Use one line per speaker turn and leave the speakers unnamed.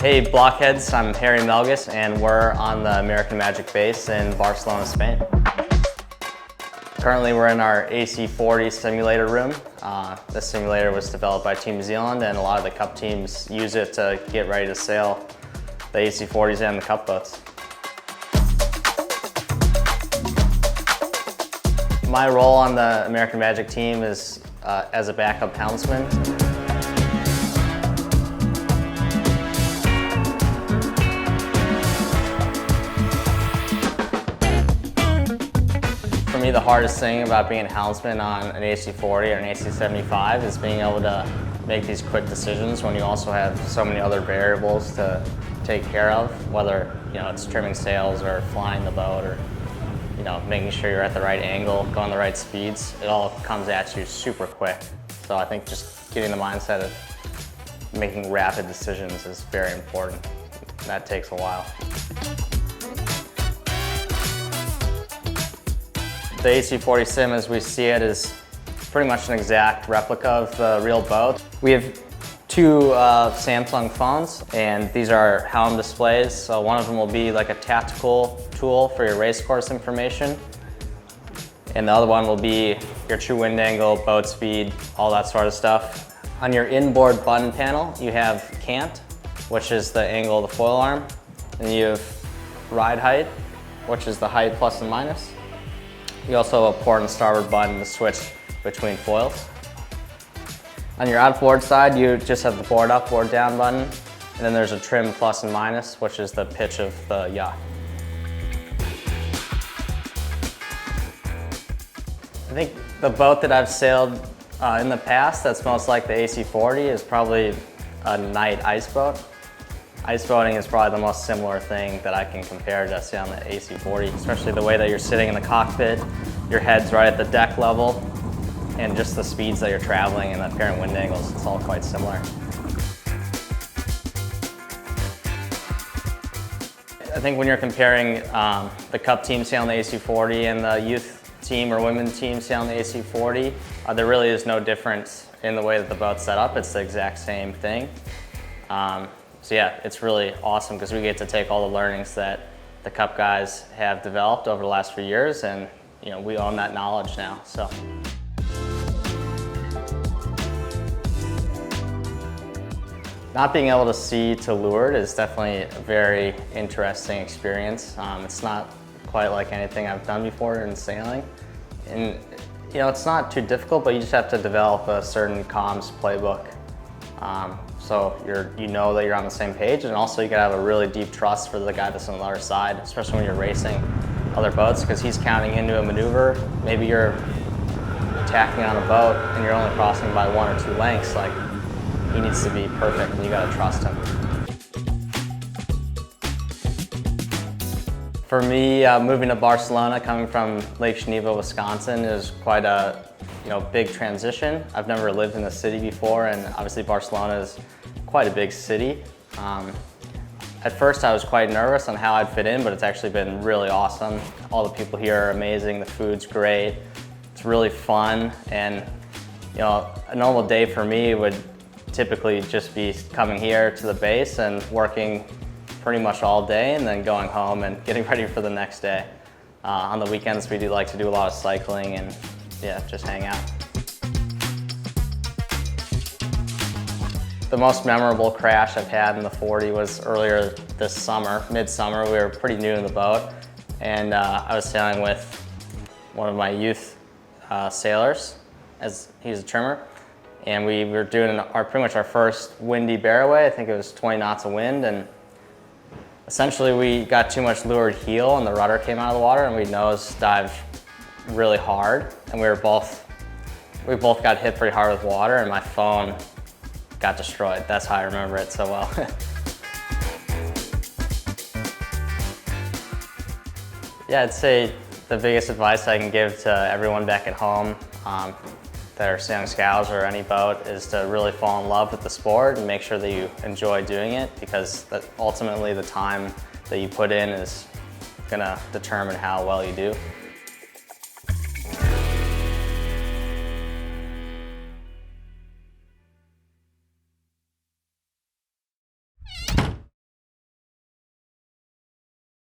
Hey Blockheads, I'm Melges and we're on the American Magic base in Barcelona, Spain. Currently we're in our AC40 simulator room. This simulator was developed by Team New Zealand and a lot of the cup teams use it to get ready to sail the AC40s and the cup boats. My role on the American Magic team is as a backup helmsman. For me, the hardest thing about being a helmsman on an AC40 or an AC75 is being able to make these quick decisions when you also have so many other variables to take care of, whether it's trimming sails or flying the boat or making sure you're at the right angle, going the right speeds. It all comes at you super quick. So I think just getting the mindset of making rapid decisions is very important. That takes a while. The AC40 sim as we see it is pretty much an exact replica of the real boat. We have two Samsung phones and these are helm displays. So one of them will be like a tactical tool for your race course information. And the other one will be your true wind angle, boat speed, all that sort of stuff. On your inboard button panel, you have cant, which is the angle of the foil arm. And you have ride height, which is the height plus and minus. You also have a port and starboard button to switch between foils. On your outboard side, you just have the board up, board down button, and then there's a trim plus and minus, which is the pitch of the yacht. I think the boat that I've sailed in the past that's most like the AC40 is probably a night ice boat. Ice boating is probably the most similar thing that I can compare to sailing the AC40, especially the way that you're sitting in the cockpit, your head's right at the deck level, and just the speeds that you're traveling and the apparent wind angles, it's all quite similar. I think when you're comparing the cup team sailing the AC40 and the youth team or women's team sailing the AC40, there really is no difference in the way that the boat's set up. It's the exact same thing. So yeah, it's really awesome because we get to take all the learnings that the cup guys have developed over the last few years and we own that knowledge now. So. Not being able to see to leeward is definitely a very interesting experience. It's not quite like anything I've done before in sailing. And it's not too difficult, but you just have to develop a certain comms playbook. So you know that you're on the same page, and also you gotta have a really deep trust for the guy that's on the other side, especially when you're racing other boats, because he's counting into a maneuver. Maybe you're attacking on a boat and you're only crossing by 1 or 2 lengths. Like, he needs to be perfect and you gotta trust him. For me, moving to Barcelona, coming from Lake Geneva, Wisconsin, is quite a big transition. I've never lived in the city before, and obviously Barcelona is quite a big city. At first I was quite nervous on how I'd fit in, but it's actually been really awesome. All the people here are amazing, the food's great, it's really fun, and a normal day for me would typically just be coming here to the base and working pretty much all day and then going home and getting ready for the next day. On the weekends we do like to do a lot of cycling and just hang out. The most memorable crash I've had in the 40 was earlier this summer, mid-summer. We were pretty new in the boat, and I was sailing with one of my youth sailors, as he's a trimmer, and we were doing pretty much our first windy bearaway. I think it was 20 knots of wind, and essentially we got too much leeward heel and the rudder came out of the water, and we nose dived really hard, and we both got hit pretty hard with water, and my phone got destroyed. That's how I remember it so well. Yeah, I'd say the biggest advice I can give to everyone back at home that are sailing scows or any boat is to really fall in love with the sport and make sure that you enjoy doing it, because ultimately the time that you put in is gonna determine how well you do.